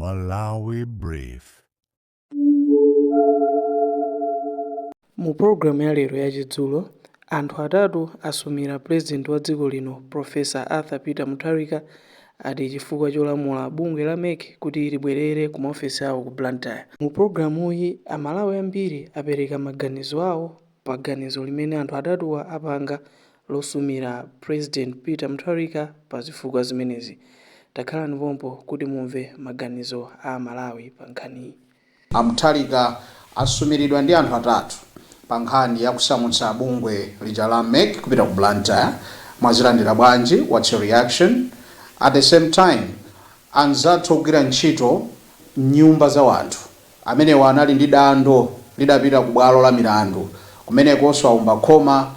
Malawi Brief. Mu programu ya lero yachidzulo, anthu atatu asumira President wa dziko lino Profesa Arthur Peter Mutharika ati chifukwa cholamula bungwe la MEC kuti libwerere ku maofesi awo ku Blantyre. Mu programuyi Amalawi ambiri apereka maganizo awo pa ganizo limene anthu atatuwa apanga losumira President Peter Mutharika pa zifukwa zimenezi. Takhalani pompo kuti mumve maganizo a Malawi pa nkhaniyi. Mutharika asumiridwa ndi anthu atatu pa nkhani ya kusamutsa bungwe lija la MEC kupita ku Blantyre. Mwazilandira bwanji? What's your reaction? At the same time, anzathu ogwira ntchito nyumba za wanthu amene wanali ndi dando lidapita ku bwalo la milandu kumenekonso aumba khoma.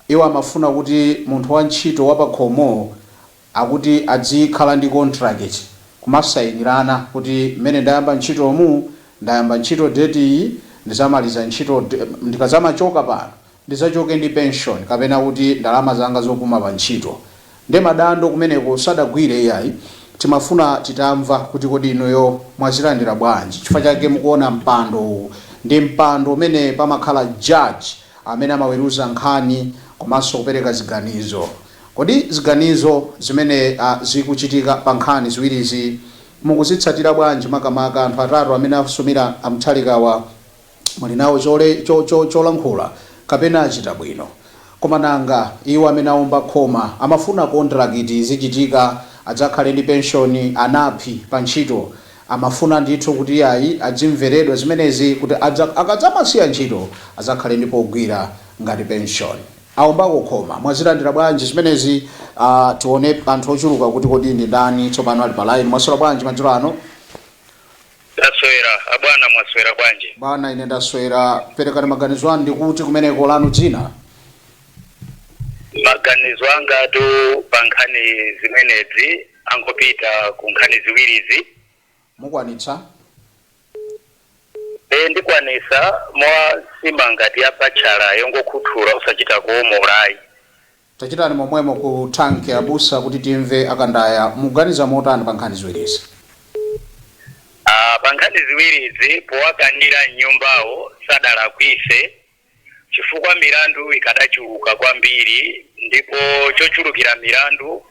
Iwo amafuna kuti munthu wa ntchito wa pa khomo akuti adzikhala ndi contract kumasayinirana kuti mmene ndayamba ntchito date iyi ndizamaliza ntchito ndikazamachoka pano ndizachoke ndi pension kapena kuti ndalama zanga zopuma pa ntchito. Ndi madando kumeneko sadagwire iyayi. Timafuna titamva kuti kodi inuyo mwazilandira bwanji. Chifukwa chake mukuona mpando ndi mpando umene pamakhala judge amene amaweruza nkhani komanso kupereka ziganizo. Kodi ziganizo zimene zikuchitika pa nkhani ziwirizi mukuzitsatira bwanji? Makamaka anthu atatu amene asumira Mutharikawa muli nawo cholankhula kapena achita bwino? Koma nanga iwo amene aumba khoma amafuna contract zichitika adzakhale ndi pension anaphi pa ntchito, amafuna ndithu kuti ayi adzimveredwa zimenezi kuti akadzamasiya ntchito adzakhale ndi pogwira ngati pension. Aumbako khoma mwazilandira bwanji zimenezi? Tione anthu ochuluka kuti kodi ndi ndani tsopano ali pa line. Mwaswera bwanji madzulo ano? Ndaswera abwana, mwaswera bwanji? Bwana ine ndaswera. Perekani maganizo anu ndikuti kumeneko lanu dzina. Maganizo anga tu pa nkhani zimenezi angopita ku nkhani ziwirizi. Mukwanitsa? Ndikwanisa mwa simangati ya pachala yongokhuthula usachita kuomolayi. Tachitani momwemo ku tanki abusa kuti timve akandaya muganiza motani pa nkhani ziwirizi. Pa nkhani ziwirizi powakanira nyumbawo sadalakwise chifukwa milandu ikadachuluka kwambiri, ndipo chochulukira milandu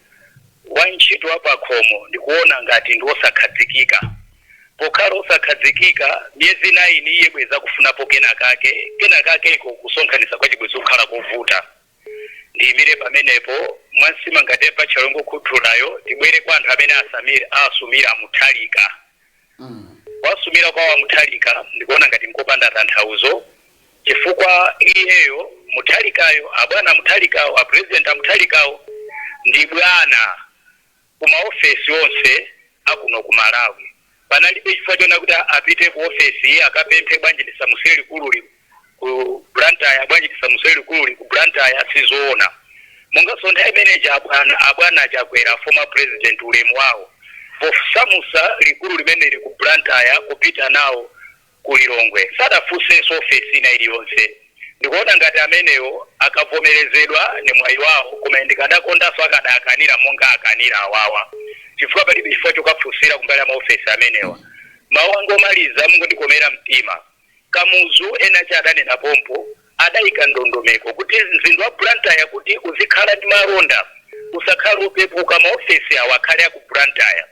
wa ntchito wa pa khomo ndikuona ngati ndi osakhadzikika. Pokhala osakhadzikika myezi 9 iye bweza kufunapo kenakake iko kusonkhanisa kwa chibwezo kukhala kovuta. Ndiyimire pamenepo mwansima ngati pachalongo khuthulayo tibwere kwa anthu amene asumira Mutharika. Wasumira kwa Mutharika ndikuona ngati nkopanda tanthauzo chifukwa iyeyo Mutharikayo abwana Mutharikawo President Mutharikawo ndi bwana ku maofesi onse akuno ku Malawi. Panalibe chifukwa chona kuti apite ku ofesi akapemphe bwanji lisamusire likulu ku Blantyre, bwanji lisamusire likulu ku Blantyre sizoona. Monga sonda manager abwana chakwera former president ulemu wawo posamusa likulu limene lili ku Blantyre kupita nawo ku Lilongwe sadafuse ofesi na iliyonse. Ndikuona ngati ameneyo akavomerezedwa ni mwayi wawo koma ndikadakondaso akadakanira monga akanira awawa chifukwa palibe chifukwa chokafusira kumbali ya maofesi amenewa. Mawu angomaliza mungu ndikomera mtima. Kamuzu ena chadanena pompo adayika ndondomeko kuti mzindu wa Blantyre kuti uzikhala ndi malonda usakhala upepuka maofesi awakhale ya ku Blantyre.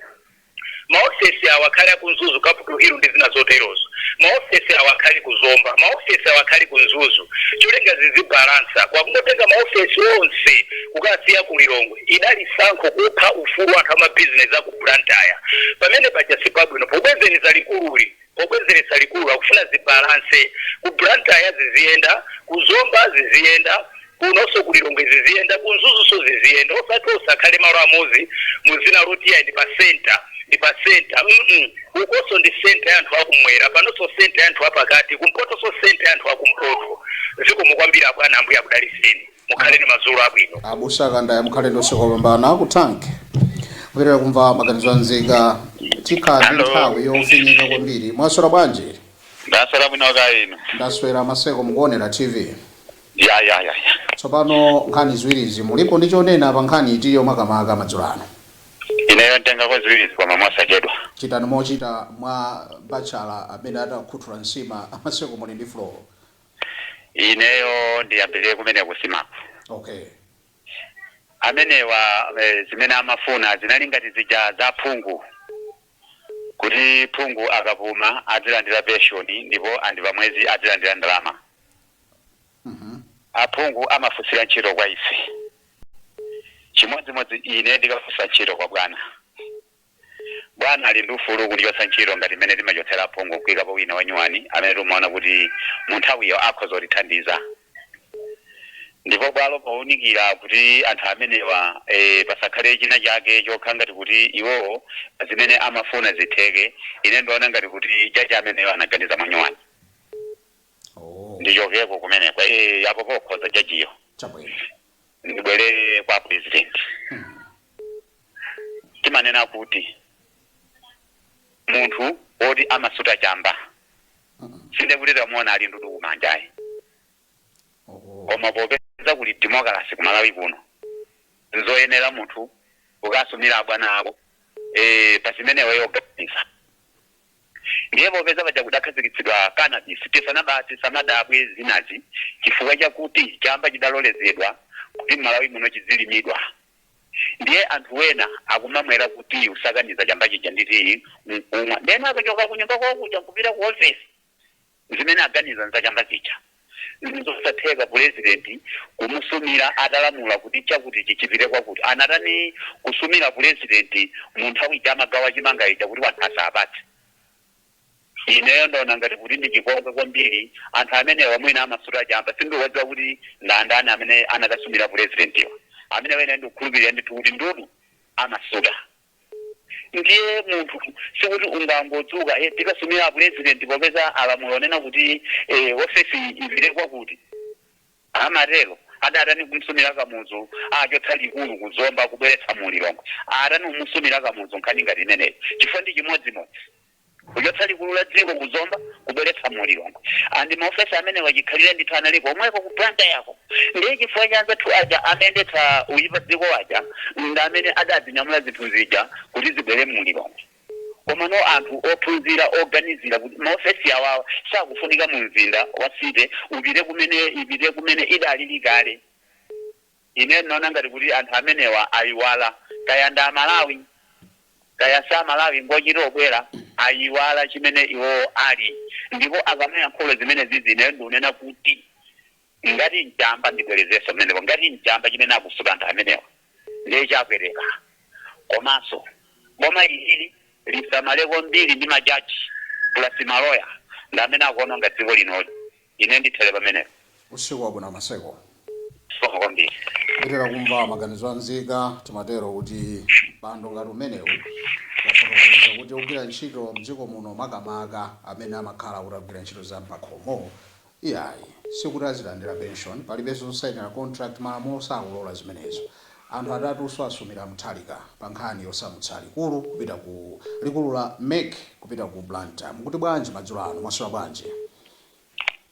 Maofesi awakhale ku Nzuzu Capital Hill ndi zina zoterozo. Maofesi awakhale ku Zomba, maofesi awakhale ku Nzuzu. Chulenga zizibalansa kwa kungotenga maofesi onse kukasiya ku Lilongwe idali sankho kupha ufulu anthu ama business aku Blantyre. Pamene paja sipabwino pobwezereza likulu akufuna zibalanse ku Blantyre ziziyenda, ku Zomba ziziyenda, kunonso ku Lilongwe ziziyenda, ku Nzuzu so ziziyenda. Osati osakhale malo amozi muzina loti ya ndi pa center. Ukoso ndi center ya anthu akumwera, panonso center ya anthu apakati, kumpoto so center ya anthu akumpoto. Ziko mukwambira bwana ambuya kudaliseni. Mukhale ni mazulu abwino. Abusa kandaya mukhale ndonse kopambana ku tanki. Kupereka kumva maganizo anzika tikhala nthawi yofinyika kwambiri. Mwaswera bwanji? Ndaswera bwino kaino. Ndaswera maseko mukuonera TV. Ya. Tsopano nkhani ziwirizi mulipo ndi chonena pa nkhani itiyo makamaka madzulo ano. ineyo ntengako ziwiri zikoma mosachedwa. chitani mochita mwa bachala amene atakhuthula nsima amaseko muli ndi floor. Ineyo ndiyambire kumene kusimako. Okay. Amenewa zimene amafuna zinali ngati zija za phungu kuti phungu akapuma azilandira pension ndipo andipa mwezi azilandira ndalama. Aphungu amafusira ntchito kwa ife. Chimodzimodzi ine ndikafusa ntchito kwa bwana. Bwana ali ndi ufulu kundichotsa ntchito ngati mmene timachotsera aphungu kuyikapo wina wanyuwani amene timaona kuti munthawiyo akhoza kutithandiza. Ndipo bwalo paunikira kuti anthu amenewa pasakhale china chake chokha ngati kuti iwowo zimene amafuna zitheke, ine ndiona ngati kuti jaji amenewa anaganiza manyuwani. Ndichokeko kumeneko apo pokhoza jajiyo. Chabwino. Ndibwere kwa president. Timanena kuti munthu oti amasuta chamba sinde kuti tamuona ali ndudu kumanjayi. Koma popeza kuti democracy kumalawi kuno nzoyenera munthu ukasumira abwana ako pachimenewo yoganiza. Ndiye popeza paja kudakhazikitsidwa cannabis tisanabati samadabwe zinazi chifukwa chakuti chamba chidalolezedwa kuti malawi muno chizilimidwa. Ndiye anthu wena akumamwera kuti usakaniza chamba chija nditi mkumwa. Ndena akachoka kunyumba kwakuja kupita ku office zimene aganiza nza chamba chija. Ndizosatheka president kumusumira adalamula kuti chakuti chichipire kwakuti anatani kusumira president munthawi chamagawa chimanga ija kuti wanthu asabati. Ineyo ndona ngati kuti ndichikonga kwambiri anthu amene wamwina amasuta chamba sindiwazwa kuti ndandani amene anakasumira president yo. Amene wena ndikukhulupirira ndithu kuti ndudu amasuta. Ndiye munthu sikuti ungangodzuka tikasumira president popeza alamulo nena kuti office ipite kwakuti. Amatero adatani kumsumira kamuzu achotsa likulu kuzomba kubweretsa mulilongo. Atani umusumira kamuzu nkhani ngati imeneyo. Chifukwa ndi chimodzimodzi. Kujotsa likulu la dziko kuzomba kubweretsa mulilongo. Andi maofesa amene wachikhalira ndithu analipo omweko ku planta yako. Ndiye chifukwa chanza tu aja amendetsa uyipa dziko aja ndamene adadzinyamula zinthu zija kuti zibwere mulilongo. Koma no anthu ophunzira organizira kuti maofesi awawa sakufunika mu mzinda wa City ipite kumene idalili kale. Ine naona ngati kuti anthu amenewa ayiwala kaya nda Malawi kaya sa Malawi ngochita obwera ayiwala chimene iwo ali. Ndipo akamayankhula zimene zizine ndunena kuti ngati mchamba ndibwerezeso mmeneko ngati mchamba chimene akusuta anthu amenewa ndiye chakwereka. Komanso boma ili lisamaleko mbiri ndi majaji plus maloya ndamene akuononga dziko linoli. Ine ndithere pamenepo. Usiku wabwino maseko. Soko kwambiri. Nditera kumva maganizo anzika timatero kuti pando ngati umenewu wafotokoza kuti ugwira ntchito mdziko muno makamaka amene amakhala kuti agwira ntchito za mpakhomo iyayi sikuti azilandira pension palibenso zosainira contract malamulo sakulola zimenezo. Anthu atatu asumira Mutharika pa nkhani yosamutsa likulu kupita ku likulu la MEC kupita ku Blantyre. Mukuti bwanji madzulo ano mwaswera bwanji?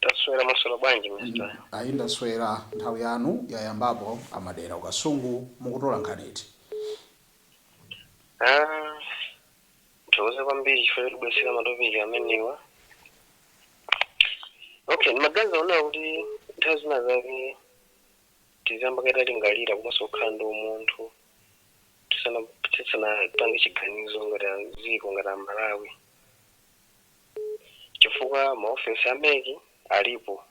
Taswera mwaswera bwanji Mr. Ndaswera. Nthawi yanu yayambapo amadera ukasungu mukutola nkhani iti? Ndiwuze kwambiri chifukwa kubwesera matopiki amenewa. Okay, maganizo ona kuti nthawi zina zake tizamba kaita lingalira kumaso kukhala ndi umunthu tisana pange chiganizo ngati ziko ngati Malawi. Chifukwa maofesi ameki alipo.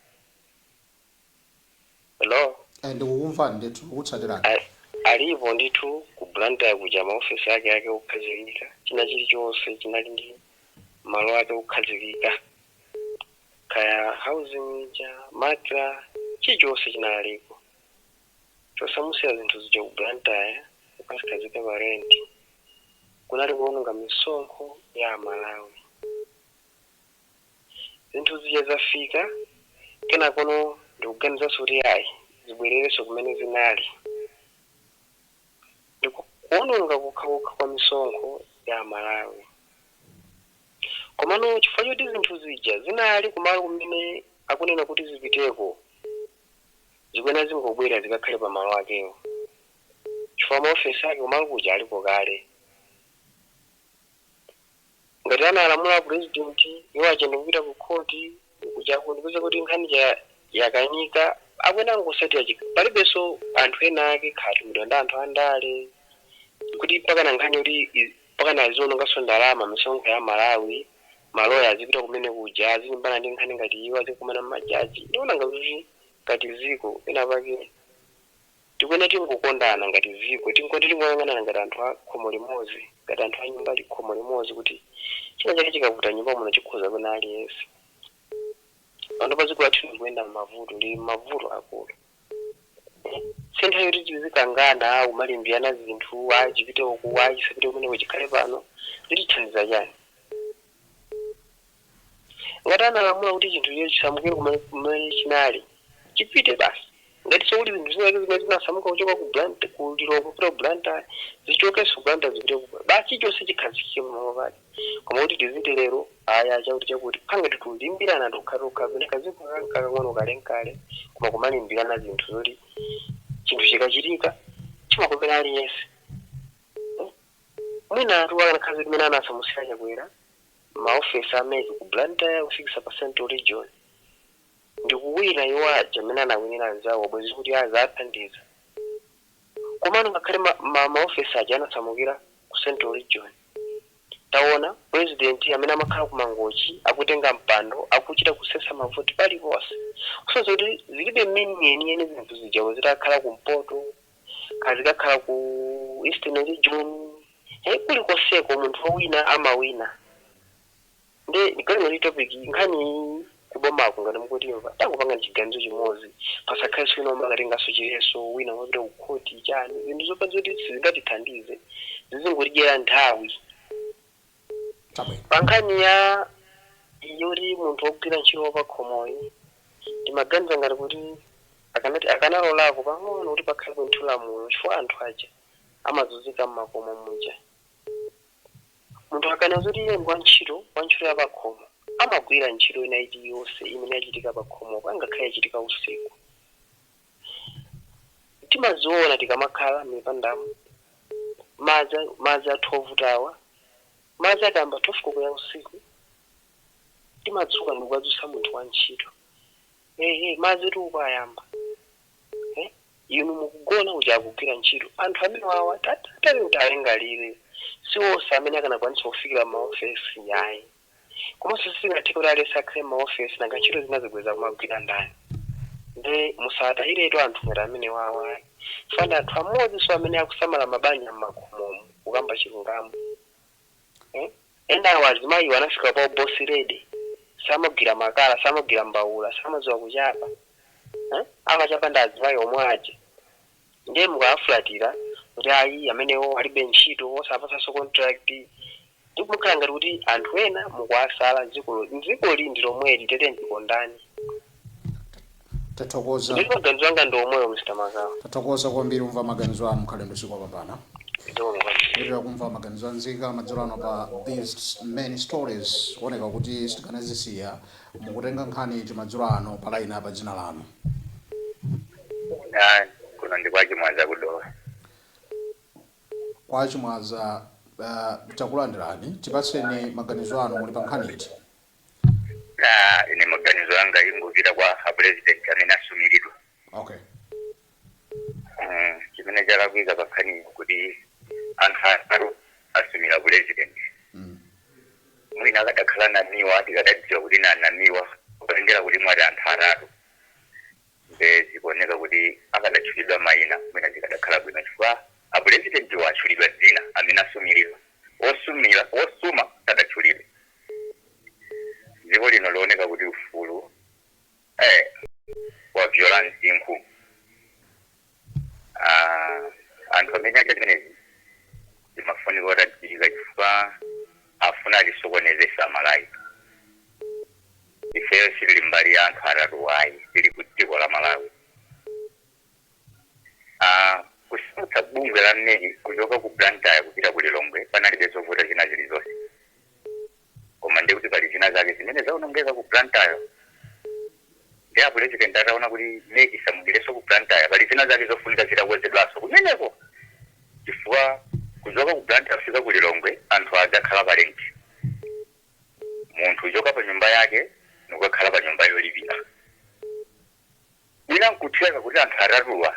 Hello? Ndikukumva ndithu ukutsatirani. Alipo ndithu ku Blantyre kuja maofesi ake kukhazikika. China chilichonse chinali ndi malo ake kukhazikika. Kaya housing ja matra chilichonse chinalipo. Chosamusira zinthu zija ku Blantyre kukhazikika pa rent. Kunali kuononga misonkho ya Malawi. Zinthu zija zafika kena kono ndikuganiza kuti ayi zibwerereso kumene zinali. Ndikuononga kukha kwa misonkho ya Malawi. Komano chifukwa choti zinthu zija zinali kumalo kumene akunena kuti zipiteko zikwena zingobwera zikakhale pa malo akewo. Chifukwa maofesi ake kumalo kuja alipo kale ngati analamula president iwo achenda kupita ku koti kuja kuti nkhani yakanika akwena ngosati chika palibenso anthu ena ake khati mudanda anthu andale kuti pakana nkhani kuti pakana azionongaso ndalama misonkho ya Malawi maloya azipita kumene kuja azilimbana ndi nkhani ngati iwo azikumana majaji ndiona ngati ngati ziko ena pake tikwena tingokondana ngati ziko tingoyang'anana ngati anthu a khomo limodzi ngati anthu a nyumba likhomo limodzi kuti china chake chikavuta nyumba muno chikhoza kwena aliyense anthu paziko lathu ndikuyenda m'mavuto ndi mavuto akulu senthayo kuti tizikangana kumalimbiana zinthu achipite uku achisapite kumeneko chikhale pano litithandiza chani ngati analamula kuti chinthu icho chisamukire kumene chinali chipite basi ngati sokuti zinthu zinake zimene zinasamuka kuchoka ku Lilongwe kupita ku Blantyre zichokenso ku Blantyre zipite basi chonse chikhazikike pamalo pake koma kuti tizite lero aya chakuti panga titulimbirana tokha pene kaziko kakang'ono kalenkale koma kumalimbirana zinthu zoti chinthu chikachitika chimakomera aliyense mwina atu akanakhazi limene anasamusira chakwera maofesi ameke ku Blantyre kufikisa pa region ndikuwina iwo aja amene anawinira anzawo bwezi kuti azathandiza komano ngakhale maofesi aja anasamukira ku Central Region taona president amene amakhala ku Mangochi akutenga mpando akuchita kusesa mavoti paliponse kusoza kuti zilibe meaning yene zinthu zijawo zitakhala ku Mpoto kazikakhala ku Eastern Region kulikoseko munthu wowina amawina nde ndikali topic nkhani kubomako ngati mukutimva takupanga chiganizo chimodzi pasakhale sino makatengaso chileso wina wapita ku koti chani zinthu zopanza kuti sizingatithandize zizingotidyera nthawi pankhani ya yoti munthu wogwira ntchito pa khomoyi ndimaganiza ngati kuti akanalolako pang'ono kuti pakhale kunthu lamulo chifukwa anthu aja amazunzika m'makomo muja munthu akana kuti iye ndi wantchito ya pakhomo amagwira ntchito ina iliyonse imene yachitika pakhomo pangakhale yachitika usiku timaziona tikamakhala mipandamo madzi athu ovutawa madzi akamba 12 koloko ya usiku timadzuka ndikukadzusa munthu wa ntchito madzi tikukayamba inu mukugona kuti akugwira ntchito anthu amene wawa tatali kuti alengalire siwonse amene akanakwanisa kufikira maofesi yayi komanso sizingatheke kuti alese akhale maofesi nanga ntchito zinazibweza kumagwira ndani nde musatahiretu anthu ngati amene wawa fana anthu amodzi so amene akusamala mabanja m'makhomomo kukamba chilungamo ena awo azimayi anafika pa bosi redi samagwira makala samagwira mbawula samadziwa kuchapa amachapa ndi azimayi omwe aja ndiye mukawafulatira kuti ayi amenewo alibe ntchito osapasanso contract ndikumukhala ngati kuti anthu ena mukuwasala dziko lindi lomweli tete ndikondani tathokoza ndipo maganizo anga ndi omweyo Mr. Magawa tathokoza kwambiri umva maganizo anu mkhale ndosiko papana nditira kumva maganizo anzika madzulo ano pa these many stories kuoneka kuti sitikanazisiya mukutenga nkhani timadzulo ano pa line apa dzina lanu kuno ndi kwachimwaza kudowa kwachimwaza takulandirani tipatseni maganizo anu muli pa nkhani iti ine maganizo anga ingupita kwa president amene asumiridwa okay chimene chalakwika pa nkhani kuti anthu asumira president mwina akadakhala namiwa tikadadziwa kuti nanamiwa kupendera kuti mwati anthu atatu nde zikuoneka kuti akadatchulidwa mayina mwina zikadakhala bwino chifukwa apresident watchulidwa dzina amene asumiridwa osuma sadatchulidwe dziko lino looneka kuti ufulu wa violence inkulu anthu amene acha zimenezi zimafunika kuti adziwika chifukwa afuna alisokonezesa Malawi ifeyo sili mbali ya anthu atatu wayi tili ku dziko la Malawi kusutsa bungwe la mmeri kuchoka ku Blantyre kupita ku Lilongwe panalibe zovuta zina zilizonse koma ndi kuti pali zina zake zimene zaonongeka ku Blantyre ndi apresident ataona kuti meki isamukireso ku Blantyre pali zina zake zofunika zitakwezedwaso kumeneko chifukwa kuchoka ku Blantyre kufika ku Lilongwe anthu adzakhala palenti munthu uchoka pa nyumba yake nukakhala pa nyumba yolipira. Mwina nkutheka kuti anthu atatuwa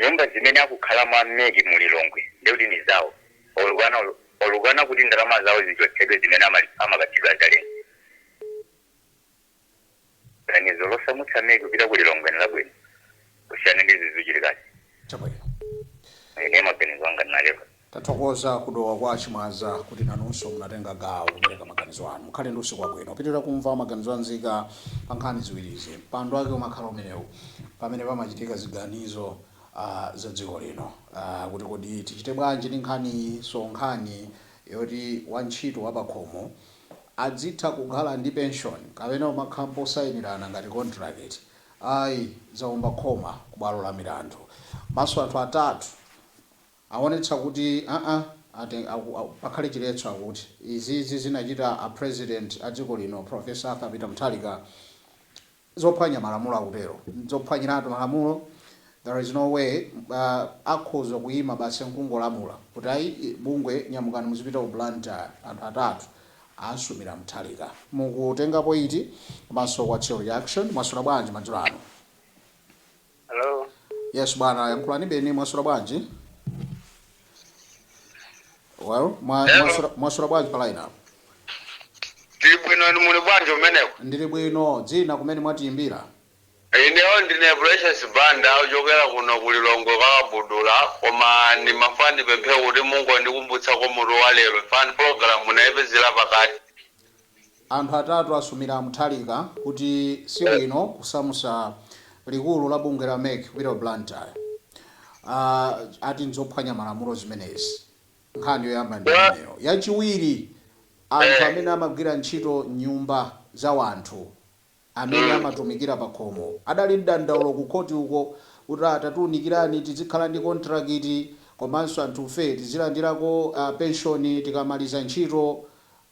nyumba zimene akukhala mwa Meki mulilongwe ndekuti ni zawo olukana kuti ndalama zawo zichotsedwe zimene amakatidwa talenti. Ganizo losamutsa Meki kupita kulilongwe nilabwino kusiyana ndi zizuchilikasi. Chabwino. Ine maganizo anga nalewa. Tathokoza kudowa kwa Chimwaza kuti nanunso munatenga gawo kupereka maganizo anu. Mukhale ndi usiku wabwino. Pitirira kumva maganizo anzika pa nkhani ziwirizi. Mpando wake umakhala umenewu pamene pamachitika ziganizo za dziko lino. Kuti kodi tichite bwanji ndi nkhani yoti wantchito wapakhomo adzitha kukhala ndi pension kapena umakhala osayinirana ngati contract ayi zaomba khoma ku bwalo la milandu. Maso anthu atatu aonetsa kuti pakhale chiletso akuti izi zinachita a president a dziko lino Professor Arthur Peter Mutharika zophwanya malamulo akutero zophwanyiratu malamulo. There is no way akhoza kuyima basi nkungolamula kuti ayi bungwe nyamukani muzipita ku Blantyre anthu atatu asumira Mutharika. Mukutengapo iti komanso kwa Chill Reaction. Mwasula bwanji madzulo ano? Hello. Yes bwana, yankhulani beni. Mwasula bwanji? Well, mwasula bwanji pa line up? Tili bwino muli bwanji umeneko? Ndili bwino. Dzina kumene mwatiyimbira? Ineyo ndine Precious Banda ochokera kuno kulilongwe kakabudula koma ni mafani pemphe kuti Mungu andikumbutsa kwa mutu wa lero fan program munayipezera pakati. Anthu atatu asumira Mutharika kuti si bwino kusamusa likulu la bungwe la Meki kupita ku Blantyre. Ati nzophwanya malamulo zimenezi. Nkhani yoyamba ndi imeneyo. Yachiwiri, anthu amene amagwira ntchito nyumba za wanthu amene amatumikira pa khomo adali dandaulo ku koti uko kuti atatunikirani tizikhala ndi contract komanso anthufe tizilandirako pension tikamaliza ntchito,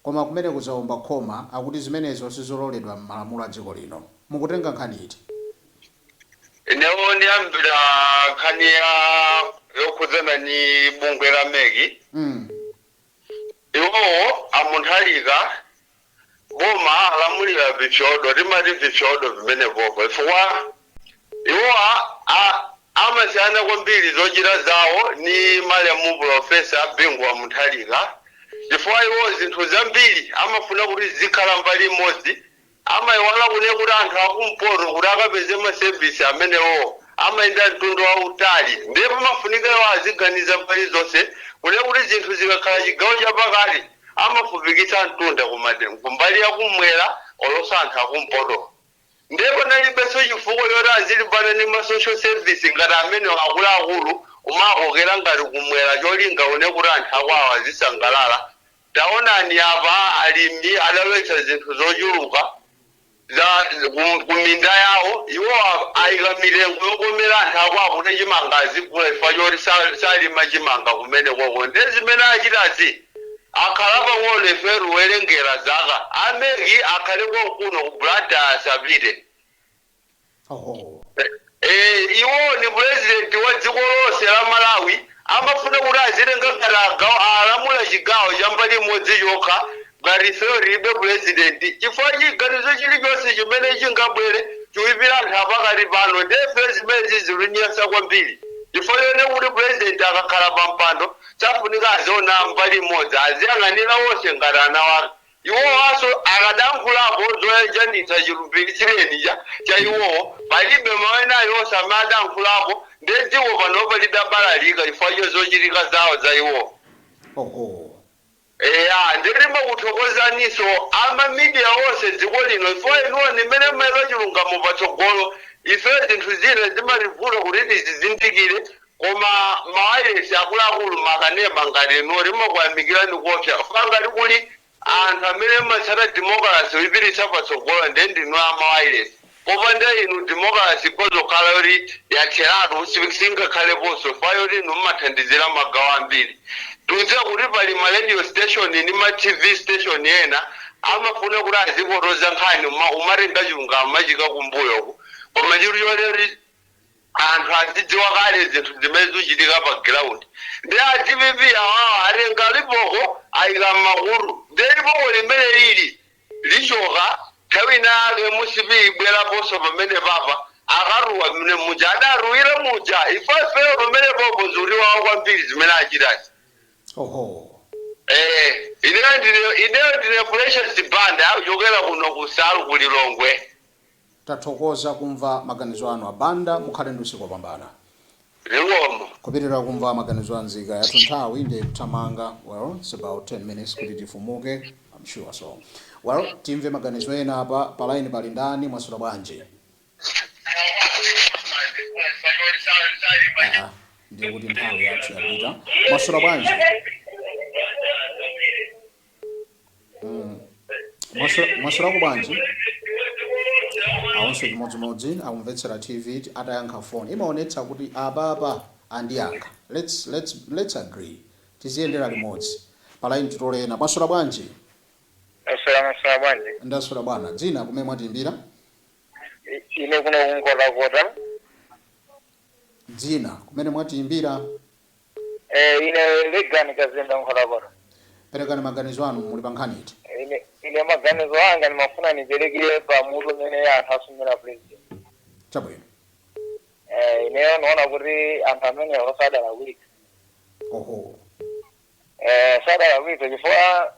koma kumene kuzaomba khoma akuti zimenezo sizololedwa m'malamulo a dziko lino. Mukutenga nkhani iti? Ineyo ndiyambira nkhani yokhudzana ni bungwe la Meki. Iwo amunthalika boma alamulira vichodo timati vichodo vimene popo ifukwa iwo amasiyana kwambiri zochita zawo ni malemu Professor Bingwa Mutharika chifukwa iwo zinthu zambiri amafuna kuti zikhala mbali imodzi. Amayiwala kune kuti anthu akumpoto kuti akapeze masevisi amenewo amayenda mtundu wautali ndipo amafunika iwo aziganiza mbali zonse kuti zinthu zikakhala chigawo chapakati amafupikitsa mtunda kumbali yakumwera olosa anthu akumpoto. Ndipo nalibenso chifukwa yoti azilimbana ni ma social service ngati amene akuluakulu umakokera ngati kumwera cholinga une kuti anthu akwawo azisangalala. Taonani apa alimi adalowetsa zinthu zochuluka kuminda yawo iwo ayika milengo yokomera anthu akwawo kuti chimangazi kula ifa choti salima chimanga kumene koko ndi zimene achitazi akhala pang'ono ife ruwerengera zaka Ameki akhale kuno ku Blantyre asapite. Iwo ni president wa dziko lonse la Malawi amafuna kuti azilenga ngati alamula chigawo cha mbali imodzi yokha ngati ife libe president chifukwa chiganizo chilichonse chimene chingabwere chiwipira anthu apakati pano ndefe zimene zilunyasa kwambiri. Chifukwa yone kuti president akakhala pa mpando safunika aziona mbali imodzi aziyang'anira wonse ngati ana wake. Iwo waso akadankhulapo zoyanjanitsa chilumbiri chireni cha iwowo palibe mawena yonse amadankhulapo ndedziko panopa lidabalalika chifukwa zochitika zawo za iwo. Ndilima kuthokozaniso amamidiya wonse dziko lino chifukwa inuwo nimene mmene chilungamo patsogolo ife zinthu zina zimativuta kuti tizizindikire koma mawayilesi akuluakulu makanema ngati inuwo limakuyamikira ndi kuopsa chifukwa ngati kuli anthu amene matsata democracy wipirisa patsogolo ndinu amawayilesi popanda inu democracy kozokhala yoti yatheratu singakhaleponso chifukwa yoti inu mmathandizira magawo ambiri. Tuziwa kuti pali ma radio station ni ma TV station ena amafuna kuti azipotoza nkhani umatenga chilungamo machika kumbuyo koma chiro choti anthu azidziwa kale zinthu zimene zikuchitika pa ground. Ndi a TVP awawo atenga lipoko ayika m'makutu ndi lipoko limene lili ichoka kawina le musibi bwela boso pamene papa akaruwa mne muja adaruwire muja ifafe pamene popo zuri wawo kwambiri zimene achitasi. Oho. Ineyo ndine Precious Banda akuchokera kuno kusalu kulilongwe. Tathokoza kumva maganizo anu abanda mukhale ndi usiku wopambana. Zikomo. Kupitirira kumva maganizo anzika yathu nthawi ndi kutamanga. Well, it's about 10 minutes kuti tifumuke. I'm sure so. Well, timve maganizo ena apa palaini pali ndani mwasula bwanji. Ndiyo kuti nthawi yathu yapita. Mwasula bwanji. Mwasula kubwanji. Awonse chimodzimodzi akumvetsera TV atayankha phone imaonetsa kuti ababa andiyankha. Let's agree. Tiziyendera limodzi. Palaini titolena mwasula bwanji. Mwasula bwanji. Ndasula bwana. Dzina kumene mwatimbira? Ine kuno kunkolakota. Dzina kumene mwatimbira? Ine Legani Kazenda Nkolakota. Perekani maganizo anu muli pankhaniti. Ine maganizo anga nimafuna niperekere pa mutu mene anthu asumira president. Chabwino. Ineyo naona kuti anthu amene osadalawika. Oho. Sadalawika chifukwa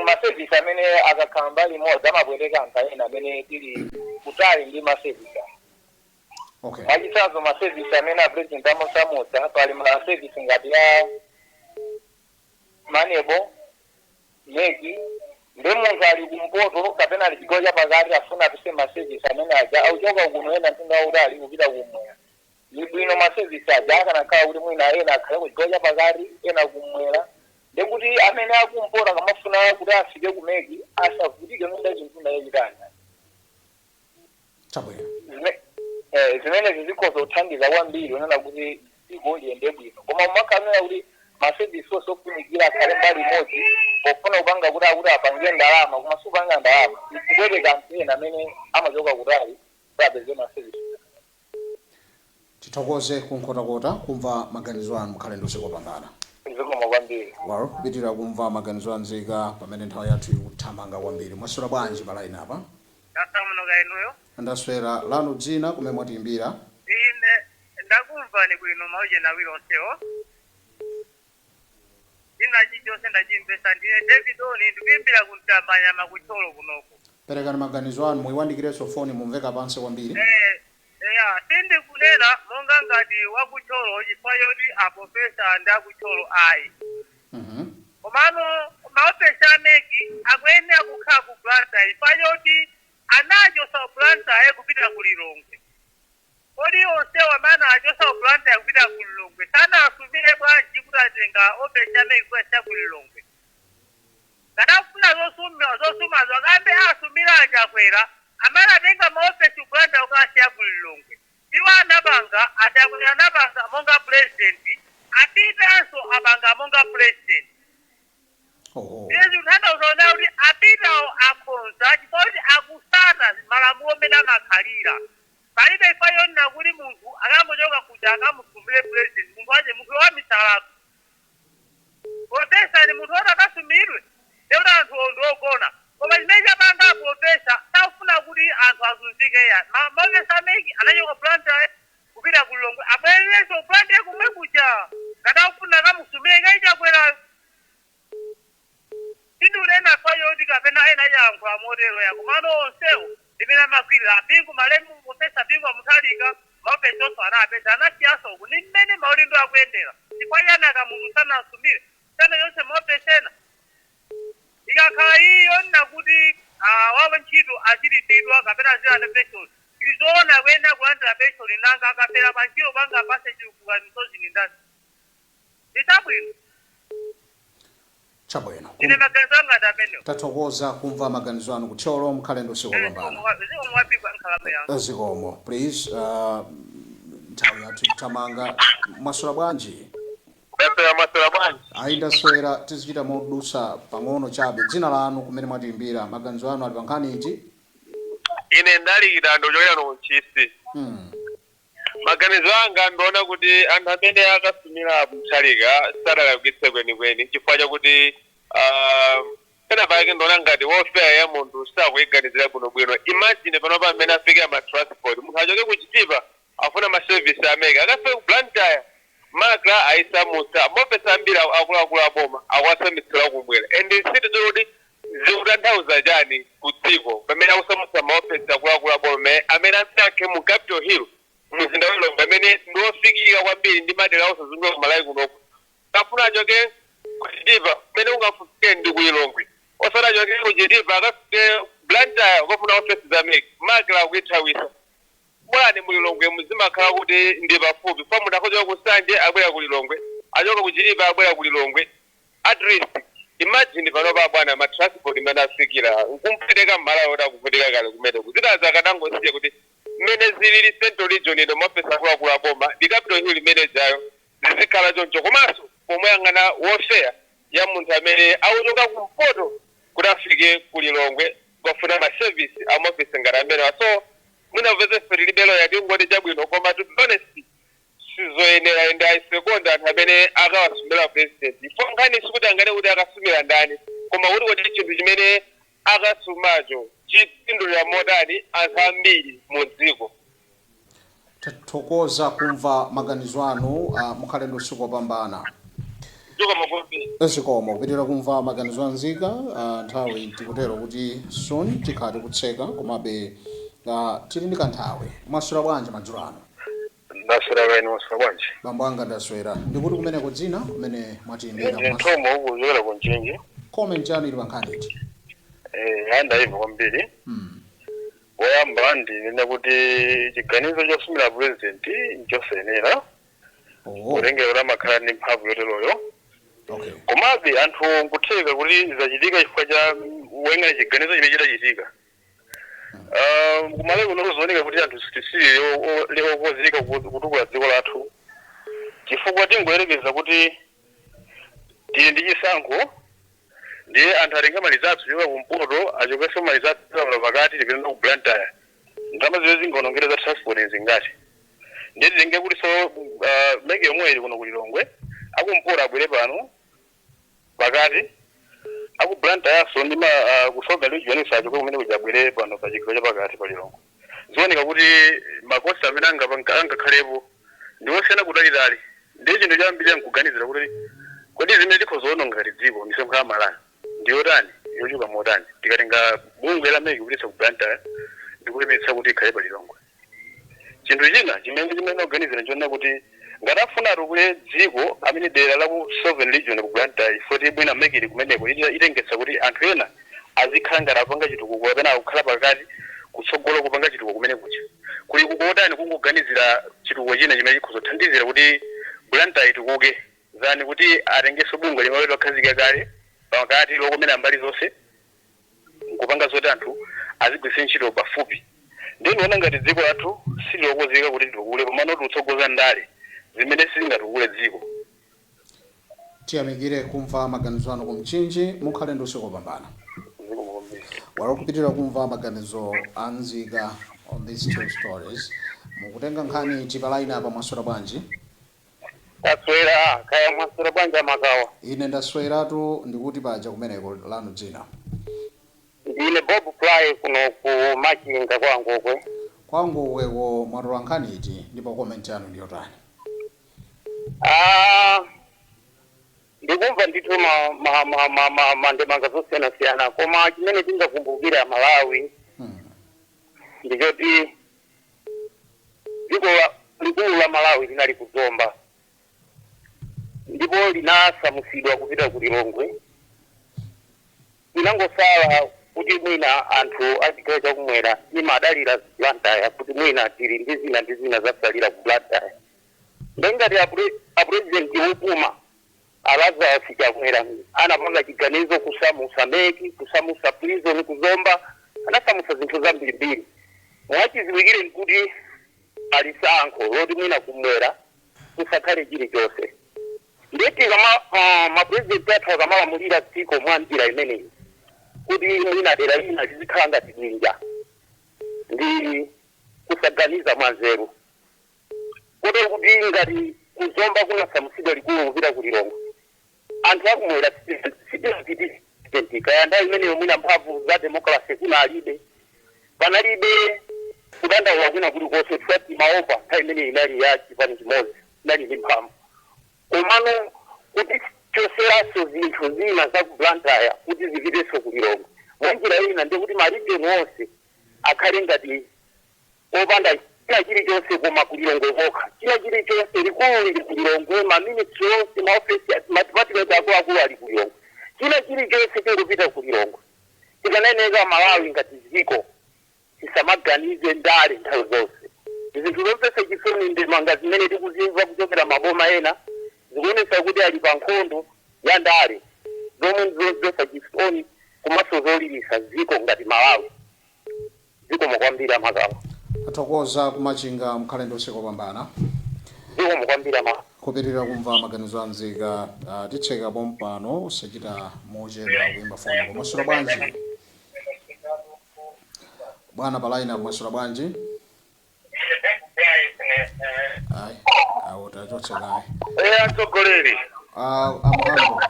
masevisi amene akakhala mbali imodzi amabwereka anthu ena amene tili kutali ndi masevisi. Okay. Achitsanzo masevisi amene a president amosamutsa pali masevisi ngati ya Manebo, Megi, ndi munthu ali kumpoto kapena ali chigawo chapakati afuna apise masevisi amene aja auchoka kuno ena mtundu wautali kupita kumwera. Ni bwino masevisi aja akanakhala kuti mwina ena akhale ku chigawo chapakati ena kumwera. Ndi kuti amene akumpota akamafuna kuti afike ku Megi asavutike mwina chinthu yachitani. Chabwino. Zimene zizikhoza kuthandiza kwambiri onena kuti dziko liyende bwino. Koma mumakhamira kuti masevisi osofunikira akhale mbali imodzi pofuna kupanga kuti akuti apange ndalama koma supanga ndalama ikubwereka anthu ena amene amachoka kutali sapeze masevisi. Tithokoze kunkhotakota kumva maganizo anu mukhale ndi usiku wopambana. Zikomo kwambiri. Well, kupitirira kumva maganizo anzika pamene nthawi yathu ikuthamanga kwambiri. Mwasula bwanji palaini apa? Tasamunuka inuyo. Ndaswera lanu dzina kumene mwatimbira? Ine ndakumva ni bwino mauje na wilo onsewo. Ina chichonse ndachimpesa ndiye David Oni ndikuimbira kuntamanya makucholo kunoko. Perekani maganizo anu muyiwandikirenso foni mumveka pansi kwambiri. Tindi kunena monga ngati wakucholo chifayoti apopesa ndakucholo ayi. Komano maopesa ameki akwene akukhala ku planta ifayoti anachosa planta kupita kulilongwe. Kodi onsewa mana achosa planta kupita kulilongwe sana asumire bwanji kuti atenga opesa ameki kwesa kulilongwe. Kadafuna zosuma zokambe asumira achakwera amana atenga maopesa planta ukasiya kulilongwe. Iwo anabanga atakwera anabanga monga president apitanso abanga monga president. Yesu nthanda uzaona kuti apitawo akhonza chifukwa akusata malamulo amene amakhalira. Palibe ifayona kuti munthu akambochoka kuja akamusumbire president munthu wache munthu wa misalako. Popesa ni munthu woti akasumirwe lero anthu ondogona. Koma chimene chapanga popesa safuna kuti anthu azunzike ya. Mapesa ameki anachoka planta kupita kulilongwe abwererenso planta kumwe kuja. Kadafuna akamusumire kaichakwera. Ndinena fayoti kapena ena yangu amodelo ya kumano onsewo ndimena makwira apingu malemu mupesa pingu amutalika maopesa oso anapesa anasiasa uku ni mmene maulindo akuyendera chifayana kamuntu sana asumire sana yonse maopesena ikakhala iyo nnakuti wawo ntchito achilipidwa kapena azilanda pension izoona kuyenda kulandira pension nanga akapera pantchito panga pase chikuka misozi nindasi ndisabwino. Chabwino. Ine maganizo anga ndamene. Tathokoza kumva maganizo anu kucholo mukhale ndi usiku wopambana. Zikomo. Please, nthawi yathu ikuthamanga. Mwasula bwanji? Mwasula bwanji. Ayi ndaswera tizichita modusa pang'ono chabe. Dzina lanu kumene mwatimbira maganizo anu ali pankhani iti? Ine ndalira ndochokera no Nchisi. Maganizo anga ndiona kuti anthu amene akasumira mtalika sadalawikitse kwenikweni chifukwa chakuti pena pake ndona ngati welfare ya munthu sakuyiganizira bwinobwino. Imagine panopa amene afike transport munthu achoke kuchitipa afuna maservice ameke akafike ku Blantyre makla aisamutsa mopesa ambiri akuluakulu aboma akuwasamitsira kumwera and siti zoti zikutanthauza chani ku dziko pamene akusamutsa maofesi akuluakulu aboma amene asanke mu Capitol Hill mzinda wa Lilongwe amene ndiofikika kwambiri ndi madera osazunguka kumalawi kunoko kafuna achoke kuchitipa pamene ungafike ndi ku Lilongwe osati achoke kuchitipa akafike Blantyre ukafuna ofesi zameke makla akuithawisa bwana mu Lilongwe muzimakhala kuti ndi pafupi kwa munthu akochoka kusanje abwera ku Lilongwe achoka kuchitipa abwera ku Lilongwe at least imagine panopa bwana ma transport imene afikira nkumpeteka mmalawi oti akuvutika kale kumene kuzitaza akatangosiye kuti mmene zilili Central Region ino mafesa akuluakulu aboma ndi Capitol Hill imene jayo zizikhala choncho komanso pomuyang'ana welfare ya munthu amene akuchoka kumpoto kuti afike ku Lilongwe kufuna ma service amafesi ngati amene so munaveze feribelo yake ngoti chabwino koma to be honest sizoyenera ende aisekonda anthu amene akawasumira president ifo nkhani sikuti angane kuti akasumira ndani koma kuti kuti chinthu chimene akasumacho chitindulira modani anthu ambiri mu dziko. Tathokoza kumva maganizo anu mukhale ndi usiku wopambana. Zikomo kupitira kumva maganizo anzika nthawi tikutero kuti soon tikhale kutseka komabe tili ndi kanthawi. Mwaswera bwanji madzulo ano? Ndaswera bwino mwaswera bwanji? Bambo anga ndaswera. Ndikuti kumene kudzina kumene mwatimbira Mtomo uku kuchokera ku Nchinji. Comment yanu ili pankhandeti? Anda hivyo kwambiri. Woyamba ndinena kuti chiganizo chosumira president nchosenera. Kulengera makhala ndi mphamvu yoteroyo. Komabe anthu nkutheka kuti zachitika chifukwa cha weng'ana chiganizo chimene chitachitika. Kumalawi kunokuzooneka kuti anthu sitisiri okozilika kutukula dziko lathu chifukwa tingoyerekeza kuti tili ndi chisankho ndiye anthu atenga mali zathu choka kumpoto achokenso mali zathu pakati tipitana ku Blantyre ndalama zimene zingaonongera za transport zingati ndiye titenge kuti so meke yomwe ili kuno ku Lilongwe akumpoto abwere pano pakati aku Blantyre so ndima kusoga region sachoka kumene kujabwere pano pa chikolo chapakati pa Lilongwe zioneka kuti makosta amene angakhalepo ndiwosiyana kutalitali ndiye chinthu chambiri nkuganizira kuti kodi zimene tikhozoona ngati dziko ndisemkhala malani ndiyotani yochuka motani tikatenga bungwe la meki kulitsa ku Blantyre ndikulemetsa kuti ikhale pa Lilongwe. Chinthu china chimene oganizira nchona kuti ngatafuna atukule dziko amene dera la ku Southern Region ku Blantyre foti bwina mekili kumeneko itengetsa kuti anthu ena azikhala ngati apanga chitukuko kapena akukhala pakati kutsogolo kupanga chitukuko kumene kucha kuli kukotani kungoganizira chitukuko china chimene chikhozothandizira kuti Blantyre itukuke zani kuti atengeso bungwe limene lakhazika kale pakati lokomera mbali zonse nkupanga zoti anthu azigwiritsa ntchito pafupi ndiye ndiona ngati dziko lathu sililokozeka kuti litukule koma noti utsogoza ndale zimene sizingatukule dziko. Tiyamikire kumva maganizo anu ku Mchinji mukhale ndi usiku wopambana. Walokupitira kumva maganizo anzika on these two stories mukutenga nkhani tipalaina apa mwaswera bwanji? Taswera kaya mwaswera bwanji amakawa. Ine ndasweratu ndikuti paja kumeneko lanu dzina. Ndine Bob Fly kuno ku Machinga kwangokwe. Kwangokwe mwatola nkhani iti ndipo comment yanu ndiyotani? Ndikumva ndithu mandemanga zosiyana-siyana koma chimene tingakumbukira Malawi ndichoti dziko likulu la Malawi linali kuzomba ndipo linasamusidwa kupita ku Lilongwe inangosala kuti mwina anthu achigawo chakumwera imadalira Blantyre kuti mwina tili ndi zina zasalira ku Blantyre ngati apresident wopuma Lazarus Chakwera anapanga chiganizo kusamusa meki kusamusa prison kuzomba anasamusa zinthu zambirimbiri mwachiziwikire nkuti alisankho loti mwina kumwera kusakhale chilichonse ndeti kama mapresident athu akamalamulira dziko mwa njira imeneyi kuti mwina dera lina lizikhala ngati bwinja ndi kusaganiza mwanzeru kotero kuti ngati kuzomba kunasamusidwa likulu kupita ku Lilongwe anthu akumwera sitiziti president kaya ndai imene mwina mphamvu za democracy kuna alibe panalibe kudanda wakwina kuti konse tusati maopa nthawi imene inali ya chipani chimodzi inali ndi mphamvu komano kuti choseraso zinthu zina za ku Blantyre kuti zipiteso ku Lilongwe mwanjira ina ndi kuti maregion onse akhale ngati opanda china chilichonse koma ku Lilongwe kokha china chilichonse likulu lili ku Lilongwe maministry onse maofesi madepartment akuluakulu ali ku Lilongwe china chilichonse chingupita ku Lilongwe tikaneneka Malawi ngati dziko tisamaganize ndale nthawi zonse zinthu zonse chisoni ndemanga zimene tikuzimva kuchokera maboma ena zikuonesa kuti ali pa nkhondo ya ndale zomwe zonse chisoni komanso zolilisa dziko ngati Malawi dziko mokwambira makama athokoza kumachinga mkhale ndi usiku wopambana dziko mokwambira kupitirira kumva maganizo a nzika titseka pompano usachita mochedwa kuimba foni komasula bwanji bwana palaina komasula bwanji ai utachotsa kai atsogoleri amuhango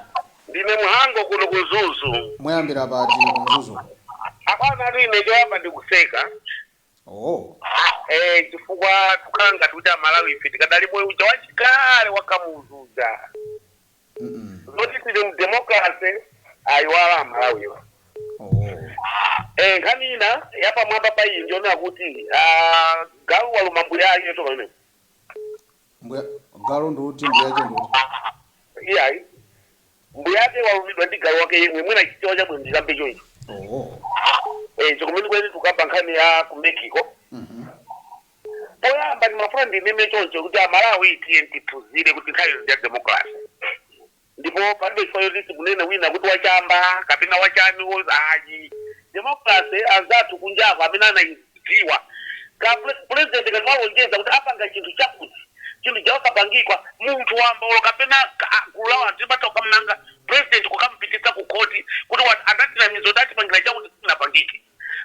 ndine muhango kuno kuzuzu mwayambira pati kumzuzu apana ine choyamba ndikuseka chifukwa tukanga kuti Malawi ife tikadali moyo uja wachikale wakamuzuza zoti tili mdemocracy ayiwala Malawiwa nkhaniina yapamwamba pa iyi ndiona kuti galu waluma mbuya ake to pamene galu nduti mbuya ake nduti iyayi mbuya ake walumidwa ndi galu wake yemwe mwina chichewa chabwe ndikambe choncho chikumene kwene tukamba nkhani ya ku Mexico poyamba ndimafuna ndinene choncho kuti Malawi tiphunzire kuti nkhani ya democracy ndipo palibe chifukwa choti kunena wina kuti wachamba kapena wachani ayi democracy azathu kunjava amene anayidziwa ka president kanawonjeza kuti apanga chinthu chakuti chinthu chawakapangikwa munthu wamba olo kapena kulawa ndimatoka mnanga president kukampitisa ku koti kuti adatina mizo datipangira chakuti sinapangike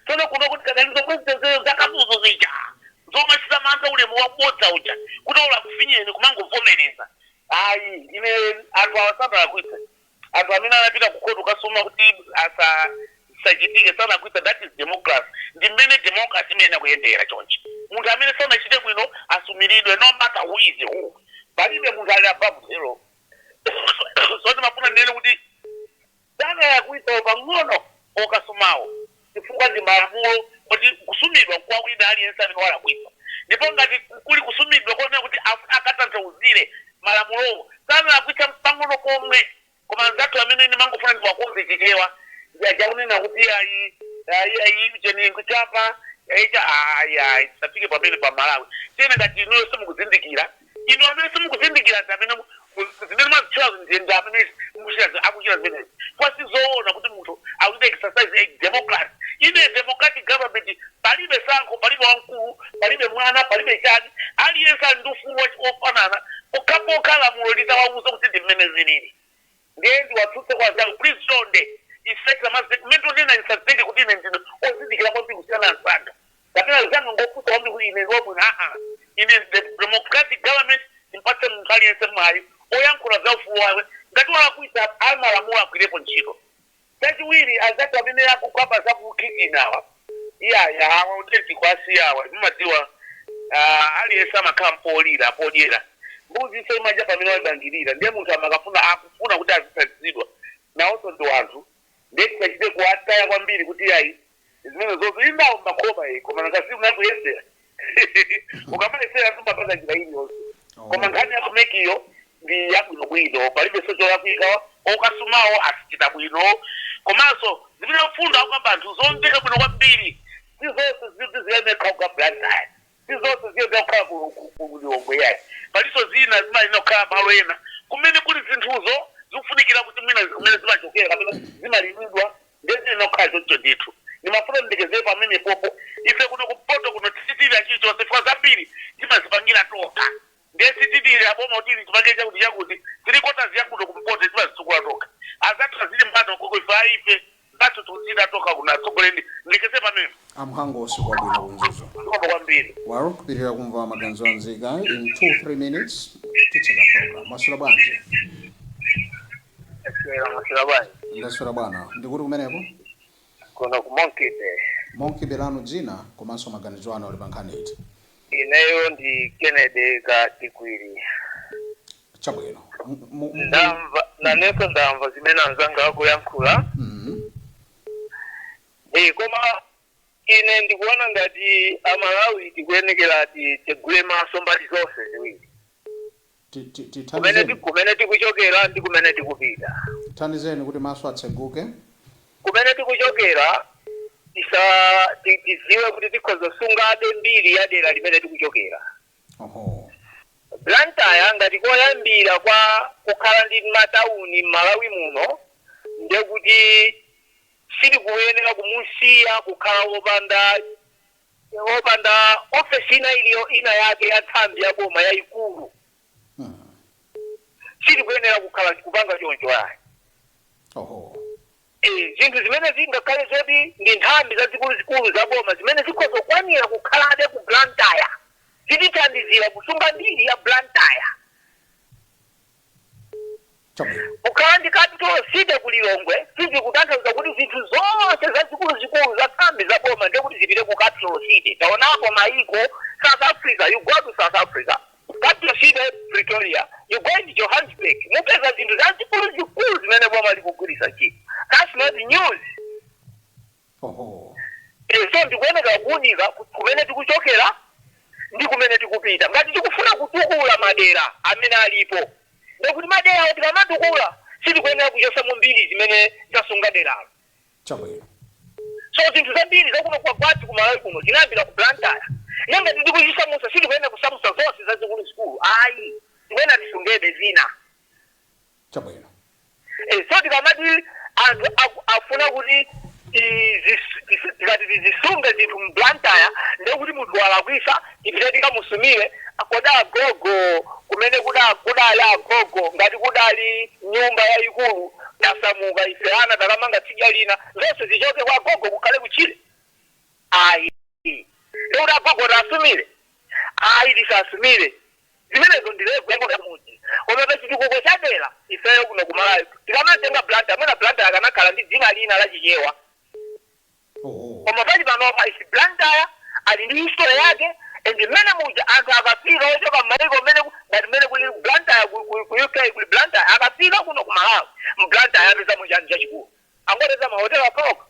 tsono kuno kuti kadalizo president zeyo zakamuzo zija zomachita mantha ulemu wabodza uja kuti ola kufinyeni kumangovomereza ayi ine anthu awasandala kuita anthu amene anapita ku koti ukasoma kuti asachitike sana kuita that is democracy ndi mmene democracy imene akuyendera chonchi munthu amene sanachite bwino asumiridwe no matter who is who palibe munthu ali above zero soti mafuna ndene kuti dana yakuita pang'ono okasomawo chifukwa ndi malamulo kuti kusumidwa kwa wina aliyense amene walakwisa ndipo ngati kuli kusumidwa kuonera kuti akatanthauzire malamulowo sana akwisa pang'ono komwe koma nzathu amene ndimangofuna ndiwakonze chichewa yajaunena kuti ayi cheni kuchapa ayi tisafike pamene pa Malawi tena ngati ino simukuzindikira ino amene simukuzindikira amene zimene mazitchula ndi amene akuchita zimene kwasizoona kuti munthu akuchita exercise democracy ine democratic government palibe sankho palibe wamkulu palibe mwana palibe chani aliyense ali ndi ufulu ofanana okapokha lamulo litawauza kuti ndi mmene zilili ndiye ndiwatsutse kwa zangu please sonde iseka mazimento ndina nisazenge kuti ine ndino ozindikira kwambi kusiyana nsanga kapena zangu ngofuta kwambi kuti ine robo ine democratic government impatse munthu aliyense mwayi oyankhula za ufulu wawe ngati walakuita amalamulo agwirepo ntchito chachiwiri azati amene akukwapa zakukikinawa awa utenti kwasiyawa mmadziwa aliyense amakhala mpolira apodyera mbuzi so imaja pamene wabangirira ndiye munthu akufuna kuti azisadzidwa nawonso ndi wanthu ndiye tisachite kuwataya kwambiri kuti ayi zimene zozo indawo makoma koma nakasi unakuyesera ukamalesera tumbapata njira iliyonse koma nkhani yakumekiyo ndi yabwino bwino palibe socho yakuika okasumawo asichita bwino komanso zimene ufunda akukamba anthu zomveka bwino kwambiri sizonse ziti ziyemekha ku Blantyre sizonse ziyemekha ku Lilongwe yayi paliso zina zimalinokhala malo ena kumene kuli zinthuzo zikufunikira kuti mwina kumene zimachokera kapena zimalimidwa ndezinokhala choncho ndithu nimafuna ndikezere pamene popo ife kuno kupoto kuno tisitira chilichonse fika zambiri timazipangira toka ndiye sititira aboma kuti tipange chakuti chakuti tirikota ziyakuno kumpoto timazisukula toka azathu azili mbano koko ife zathu tuzida toka kuna tsogoleni ndikezere pamene amhango usiku wabwino kunzuzo kwambiri waro kupirira kumva maganizo a nzika in 2-3 minutes titseka program masula bwanji masula bwanji Ndaswera bwana. Ndikuti kumeneko? Kuno ku Monkey Bay. Monkey Bay lanu dzina komanso maganizo anu ali pa nkhani iti. Ineyo ndi Kennedy Katikwiri. Chabwino. Ndamva zimene anzanga akuyankhula. Koma ine ndikuona ngati Amalawi tikuyenekera tigule maso mbali zonse ziwiri. Kumene tikuchokera ndi kumene tikupita. Thandizeni kuti maso atseguke. Kumene tikuchokera tiziwe kuti tikhoza sungabe mbiri ya dera limene tikuchokera. Blantyre ngati koyambira kwa kukhala ndi matauni m'Malawi muno ndekuti sili kuyenera kumusiya kukhala wopanda ofesi ina yake ya nthambi ya boma yayikulu. Sili kuyenera kukhala kupanga choncho ayi. Zinthu zimene zingakhale zoti ndi nthambi zazikulu za boma zimene zikhoza kukwanira kukhalabe ku Blantyre zitithandizira kusunga mbiri ya Blantyre. Kukhala ndi capital city ku Lilongwe sizikutanthauza kuti zinthu zonse zazikulu za nthambi za boma ndekuti zipite ku capital city. Taonapo maiko South Africa, you go to South Africa, capital city Pretoria, you go to Johannesburg, mupeza zinthu zazikulu zimene boma likugwiritsa ntchito. That's not the news. So ndikuyenera kuunika kumene tikuchokera ndi kumene tikupita. Ngati tikufuna kutukula madera amene alipo, ndikuti madera oti kamatukula sitikuyenera kuchosa mbiri zimene zasunga deralo. So zinthu zambiri zakuno kwathu ku Malawi kuno zinayambira ku Blantyre. Nanga tikuchisamusa sitikuyenera kusamusa zonse zazikulu. Ayi, tikuyenera tisungebe zina. So tikamati anthu afuna kuti zisunge zinthu mu Blantyre ndekuti munthu walakwisa tipite tikamusumire koda agogo kumene kudali agogo ngati kudali nyumba yayikulu tasamuka ife ana takamanga tsidya lina zonse zichoke kwa agogo kukhale kuchire. Ayi ndekuti agogo tasumire. Ayi tisasumire. Zimenezo ndilego yakoda muti. Omwe chitukuko chabera ifeyo kuno ku Malawi tikamatenga Blantyre mwina Blantyre akanakhala ndi dzina lina la chichewa. Koma pali panopa isi Blantyre ali ndi history yake and mmene muja anthu akapita ochoka m'mayiko mmene ngati mmene kuli Blantyre ku UK kuli Blantyre akapita kuno ku Malawi Blantyre apeza munjani chachikulu angoteza mahotela apoka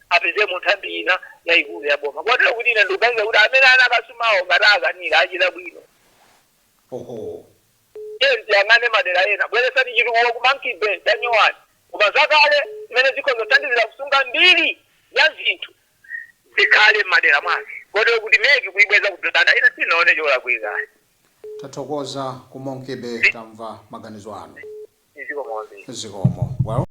apeze munthambi ina yayikulu ya boma kotero kuti ine ndikuganiza kuti amene anakasumawo ngati akanira achita bwino. Yangane madera ena bweresani chitukuko ku Monkey Bay January koma zakale zimene zikhozothandizira kusunga mbiri ya zinthu zikhale m'madera mwake kotero kuti meki kuibweza ku Blantyre ine sinaone cholakwika. Tathokoza ku Monkey Bay tamva maganizo anu. Zikomo. Well